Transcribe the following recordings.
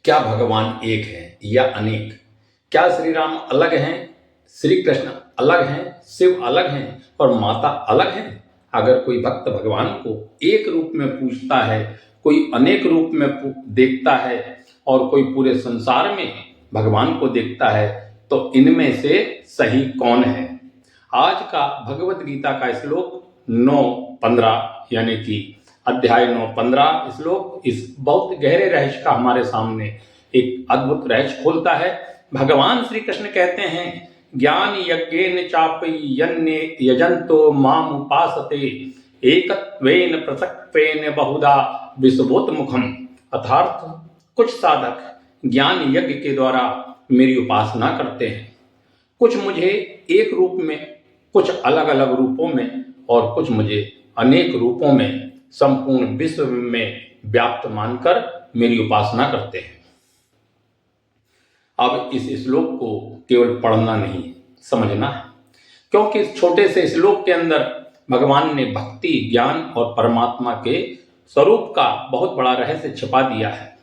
क्या भगवान एक है या अनेक? क्या श्री राम अलग हैं, श्री कृष्ण अलग हैं, शिव अलग हैं और माता अलग हैं? अगर कोई भक्त भगवान को एक रूप में पूजता है, कोई अनेक रूप में देखता है और कोई पूरे संसार में भगवान को देखता है, तो इनमें से सही कौन है? आज का भगवत गीता का श्लोक 9:15 यानी कि अध्याय 9:15 श्लोक इस बहुत गहरे रहस्य का हमारे सामने एक अद्भुत रहस्य खोलता है। भगवान श्री कृष्ण कहते हैं, ज्ञान यज्ञेन चापि यन्ने यजन्तो माम उपासते एकत्वेन पृथक्त्वेन बहुधा विश्वोत्मुखम। अर्थात कुछ साधक ज्ञान यज्ञ के द्वारा मेरी उपासना करते हैं, कुछ मुझे एक रूप में, कुछ अलग अलग रूपों में और कुछ मुझे अनेक रूपों में संपूर्ण विश्व में व्याप्त मानकर मेरी उपासना करते हैं। अब इस श्लोक को केवल पढ़ना नहीं, समझना है, क्योंकि इस छोटे से श्लोक के अंदर भगवान ने भक्ति, ज्ञान और परमात्मा के स्वरूप का बहुत बड़ा रहस्य छिपा दिया है।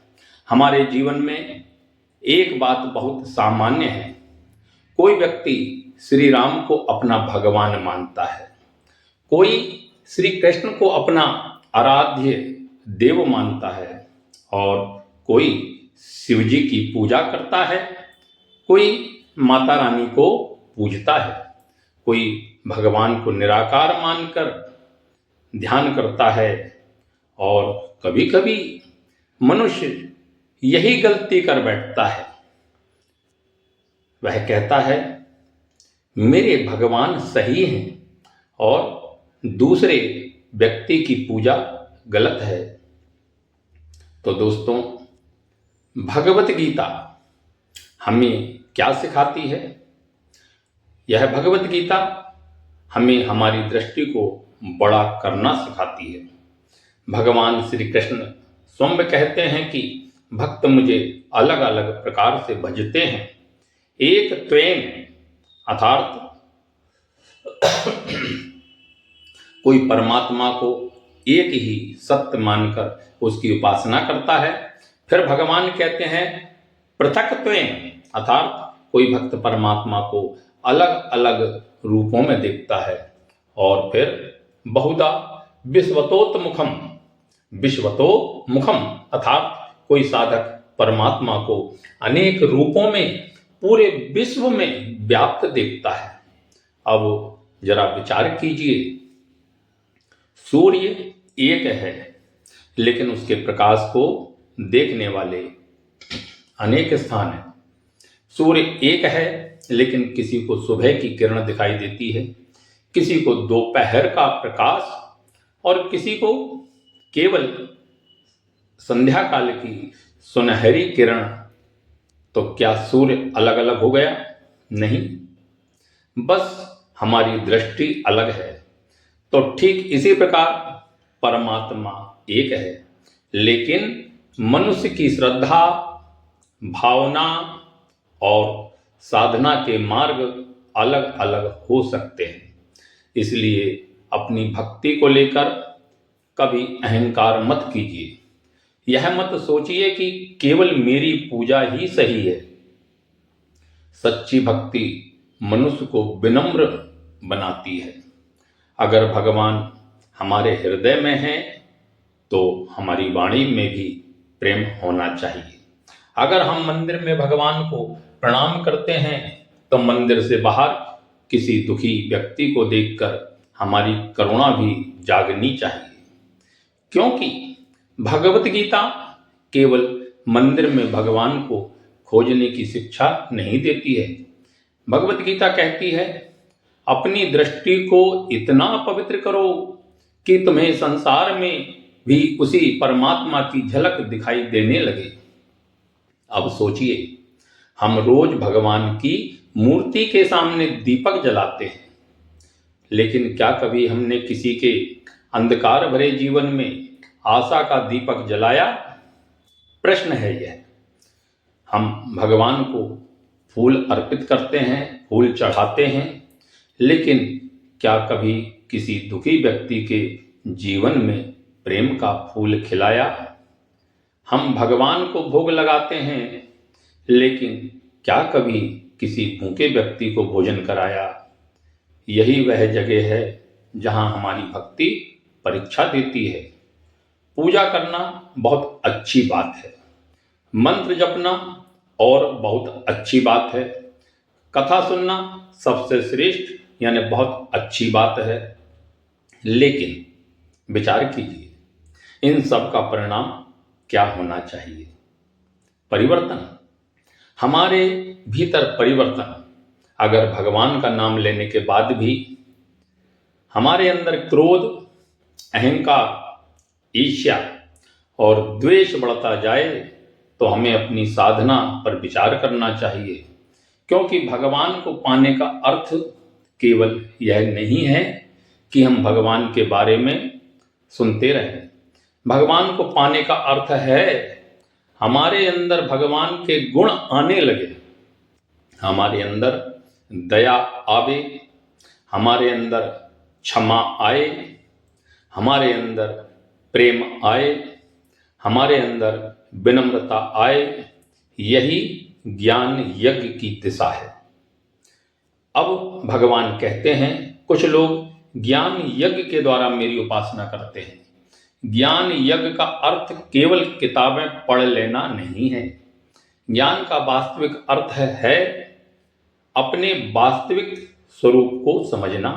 हमारे जीवन में एक बात बहुत सामान्य है, कोई व्यक्ति श्री राम को अपना भगवान मानता है, कोई श्री कृष्ण को अपना आराध्य देव मानता है और कोई शिव जी की पूजा करता है, कोई माता रानी को पूजता है, कोई भगवान को निराकार मानकर ध्यान करता है। और कभी कभी मनुष्य यही गलती कर बैठता है, वह कहता है मेरे भगवान सही हैं और दूसरे व्यक्ति की पूजा गलत है। तो दोस्तों, भगवत गीता हमें क्या सिखाती है? यह भगवत गीता हमें हमारी दृष्टि को बड़ा करना सिखाती है। भगवान श्री कृष्ण स्वयं कहते हैं कि भक्त मुझे अलग अलग प्रकार से भजते हैं, एक त्वेन, अर्थात कोई परमात्मा को एक ही सत्य मानकर उसकी उपासना करता है। फिर भगवान कहते हैं पृथक्त्वेन, अर्थात कोई भक्त परमात्मा को अलग अलग रूपों में देखता है। और फिर बहुधा विश्वतोमुखम, विश्वतोमुखम, अर्थात कोई साधक परमात्मा को अनेक रूपों में पूरे विश्व में व्याप्त देखता है। अब जरा विचार कीजिए, सूर्य एक है लेकिन उसके प्रकाश को देखने वाले अनेक स्थान हैं। सूर्य एक है लेकिन किसी को सुबह की किरण दिखाई देती है, किसी को दोपहर का प्रकाश और किसी को केवल संध्या काल की सुनहरी किरण। तो क्या सूर्य अलग अलग हो गया? नहीं, बस हमारी दृष्टि अलग है। तो ठीक इसी प्रकार परमात्मा एक है, लेकिन मनुष्य की श्रद्धा, भावना और साधना के मार्ग अलग अलग हो सकते हैं। इसलिए अपनी भक्ति को लेकर कभी अहंकार मत कीजिए। यह मत सोचिए कि केवल मेरी पूजा ही सही है। सच्ची भक्ति मनुष्य को विनम्र बनाती है। अगर भगवान हमारे हृदय में है तो हमारी वाणी में भी प्रेम होना चाहिए। अगर हम मंदिर में भगवान को प्रणाम करते हैं तो मंदिर से बाहर किसी दुखी व्यक्ति को देखकर हमारी करुणा भी जागनी चाहिए, क्योंकि भगवत गीता केवल मंदिर में भगवान को खोजने की शिक्षा नहीं देती है। भगवत गीता कहती है अपनी दृष्टि को इतना पवित्र करो कि तुम्हें संसार में भी उसी परमात्मा की झलक दिखाई देने लगे। अब सोचिए, हम रोज भगवान की मूर्ति के सामने दीपक जलाते हैं, लेकिन क्या कभी हमने किसी के अंधकार भरे जीवन में आशा का दीपक जलाया? प्रश्न है यह। हम भगवान को फूल अर्पित करते हैं, फूल चढ़ाते हैं, लेकिन क्या कभी किसी दुखी व्यक्ति के जीवन में प्रेम का फूल खिलाया? हम भगवान को भोग लगाते हैं, लेकिन क्या कभी किसी भूखे व्यक्ति को भोजन कराया? यही वह जगह है जहां हमारी भक्ति परीक्षा देती है। पूजा करना बहुत अच्छी बात है, मंत्र जपना और बहुत अच्छी बात है, कथा सुनना सबसे श्रेष्ठ यानी बहुत अच्छी बात है। लेकिन विचार कीजिए, इन सब का परिणाम क्या होना चाहिए? परिवर्तन, हमारे भीतर परिवर्तन। अगर भगवान का नाम लेने के बाद भी हमारे अंदर क्रोध, अहंकार, ईर्ष्या और द्वेष बढ़ता जाए तो हमें अपनी साधना पर विचार करना चाहिए, क्योंकि भगवान को पाने का अर्थ केवल यह नहीं है कि हम भगवान के बारे में सुनते रहें। भगवान को पाने का अर्थ है हमारे अंदर भगवान के गुण आने लगे, हमारे अंदर दया आवे, हमारे अंदर क्षमा आए, हमारे अंदर प्रेम आए, हमारे अंदर विनम्रता आए। यही ज्ञान यज्ञ की दिशा है। अब भगवान कहते हैं, कुछ लोग ज्ञान यज्ञ के द्वारा मेरी उपासना करते हैं। ज्ञान यज्ञ का अर्थ केवल किताबें पढ़ लेना नहीं है। ज्ञान का वास्तविक अर्थ है अपने वास्तविक स्वरूप को समझना।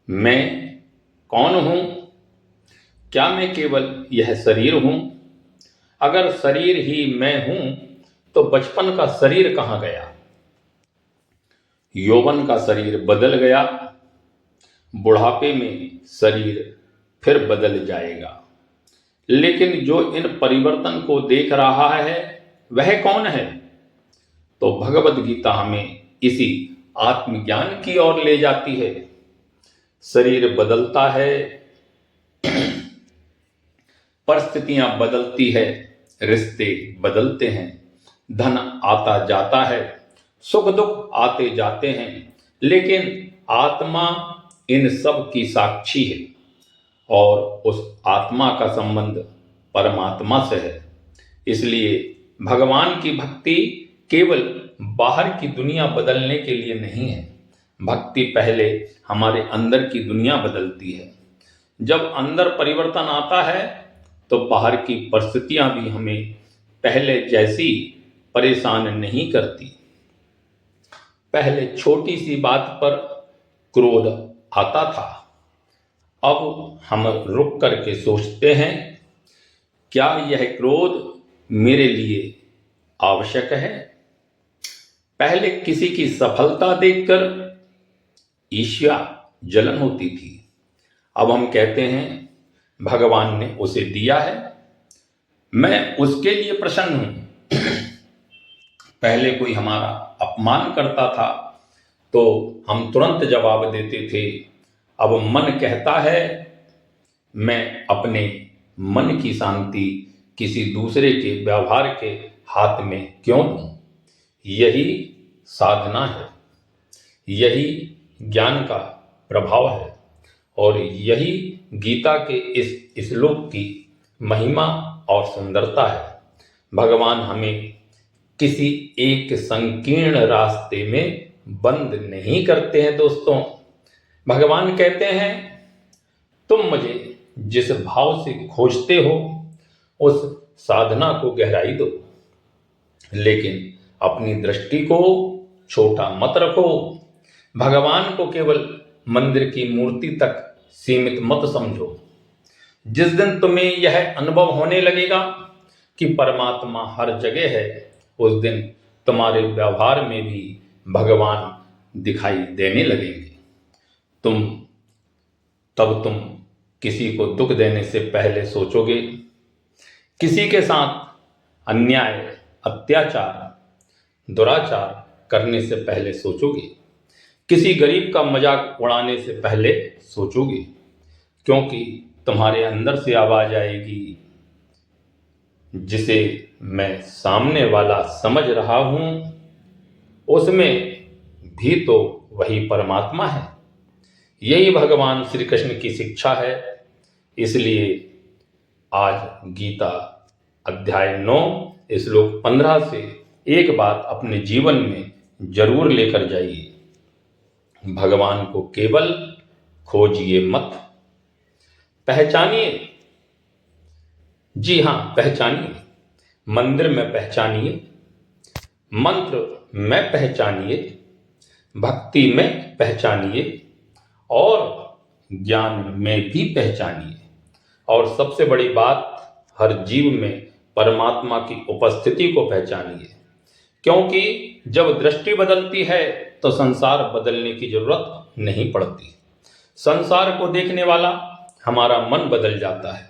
मैं कौन हूं? क्या मैं केवल यह शरीर हूं? अगर शरीर ही मैं हूं तो बचपन का शरीर कहां गया? यौवन का शरीर बदल गया, बुढ़ापे में शरीर फिर बदल जाएगा। लेकिन जो इन परिवर्तन को देख रहा है वह कौन है? तो भगवत गीता हमें इसी आत्मज्ञान की ओर ले जाती है। शरीर बदलता है, परिस्थितियां बदलती है, रिश्ते बदलते हैं, धन आता जाता है, सुख दुख आते जाते हैं, लेकिन आत्मा इन सब की साक्षी है और उस आत्मा का संबंध परमात्मा से है। इसलिए भगवान की भक्ति केवल बाहर की दुनिया बदलने के लिए नहीं है। भक्ति पहले हमारे अंदर की दुनिया बदलती है। जब अंदर परिवर्तन आता है तो बाहर की परिस्थितियां भी हमें पहले जैसी परेशान नहीं करती। पहले छोटी सी बात पर क्रोध आता था, अब हम रुक करके सोचते हैं, क्या यह क्रोध मेरे लिए आवश्यक है? पहले किसी की सफलता देखकर ईर्ष्या, जलन होती थी। अब हम कहते हैं भगवान ने उसे दिया है, मैं उसके लिए प्रसन्न हूं। पहले कोई हमारा अपमान करता था तो हम तुरंत जवाब देते थे। अब मन कहता है मैं अपने मन की शांति किसी दूसरे के व्यवहार के हाथ में क्यों दूं? यही साधना है, यही ज्ञान का प्रभाव है और यही गीता के इस श्लोक की महिमा और सुंदरता है। भगवान हमें किसी एक संकीर्ण रास्ते में बंद नहीं करते हैं दोस्तों। भगवान कहते हैं तुम मुझे जिस भाव से खोजते हो उस साधना को गहराई दो, लेकिन अपनी दृष्टि को छोटा मत रखो। भगवान को केवल मंदिर की मूर्ति तक सीमित मत समझो। जिस दिन तुम्हें यह अनुभव होने लगेगा कि परमात्मा हर जगह है, उस दिन तुम्हारे व्यवहार में भी भगवान दिखाई देने लगेंगे। तुम किसी को दुख देने से पहले सोचोगे, किसी के साथ अन्याय, अत्याचार, दुराचार करने से पहले सोचोगे, किसी गरीब का मजाक उड़ाने से पहले सोचोगे, क्योंकि तुम्हारे अंदर से आवाज आएगी, जिसे मैं सामने वाला समझ रहा हूं उसमें भी तो वही परमात्मा है। यही भगवान श्री कृष्ण की शिक्षा है। इसलिए आज गीता अध्याय 9 श्लोक 15 से एक बात अपने जीवन में जरूर लेकर जाइए। भगवान को केवल खोजिए मत, पहचानिए। जी हाँ, पहचानिए। मंदिर में पहचानिए, मंत्र में पहचानिए, भक्ति में पहचानिए और ज्ञान में भी पहचानिए। और सबसे बड़ी बात, हर जीव में परमात्मा की उपस्थिति को पहचानिए, क्योंकि जब दृष्टि बदलती है तो संसार बदलने की जरूरत नहीं पड़ती। संसार को देखने वाला हमारा मन बदल जाता है,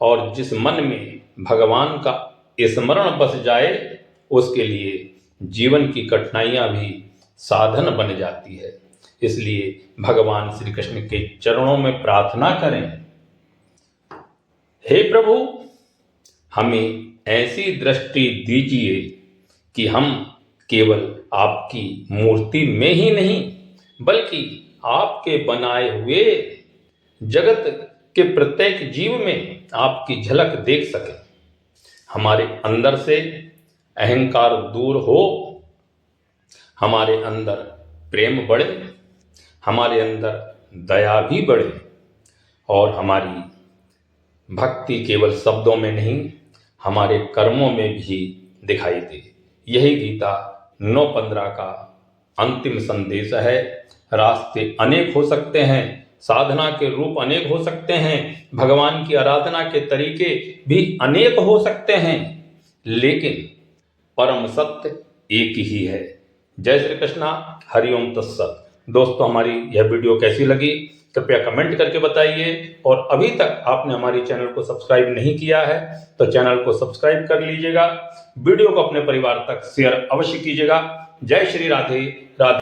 और जिस मन में भगवान का स्मरण बस जाए उसके लिए जीवन की कठिनाइयां भी साधन बन जाती है। इसलिए भगवान श्री कृष्ण के चरणों में प्रार्थना करें, हे प्रभु, हमें ऐसी दृष्टि दीजिए कि हम केवल आपकी मूर्ति में ही नहीं बल्कि आपके बनाए हुए जगत के प्रत्येक जीव में आपकी झलक देख सकें। हमारे अंदर से अहंकार दूर हो, हमारे अंदर प्रेम बढ़े, हमारे अंदर दया भी बढ़े और हमारी भक्ति केवल शब्दों में नहीं हमारे कर्मों में भी दिखाई दे। यही गीता 9:15 का अंतिम संदेश है। रास्ते अनेक हो सकते हैं, साधना के रूप अनेक हो सकते हैं, भगवान की आराधना के तरीके भी अनेक हो सकते हैं, लेकिन परम सत्य एक ही है। जय श्री कृष्णा, हरिओम तत्सत। दोस्तों, हमारी यह वीडियो कैसी लगी कृपया कमेंट करके बताइए, और अभी तक आपने हमारी चैनल को सब्सक्राइब नहीं किया है तो चैनल को सब्सक्राइब कर लीजिएगा। वीडियो को अपने परिवार तक शेयर अवश्य कीजिएगा। जय श्री राधे राधे।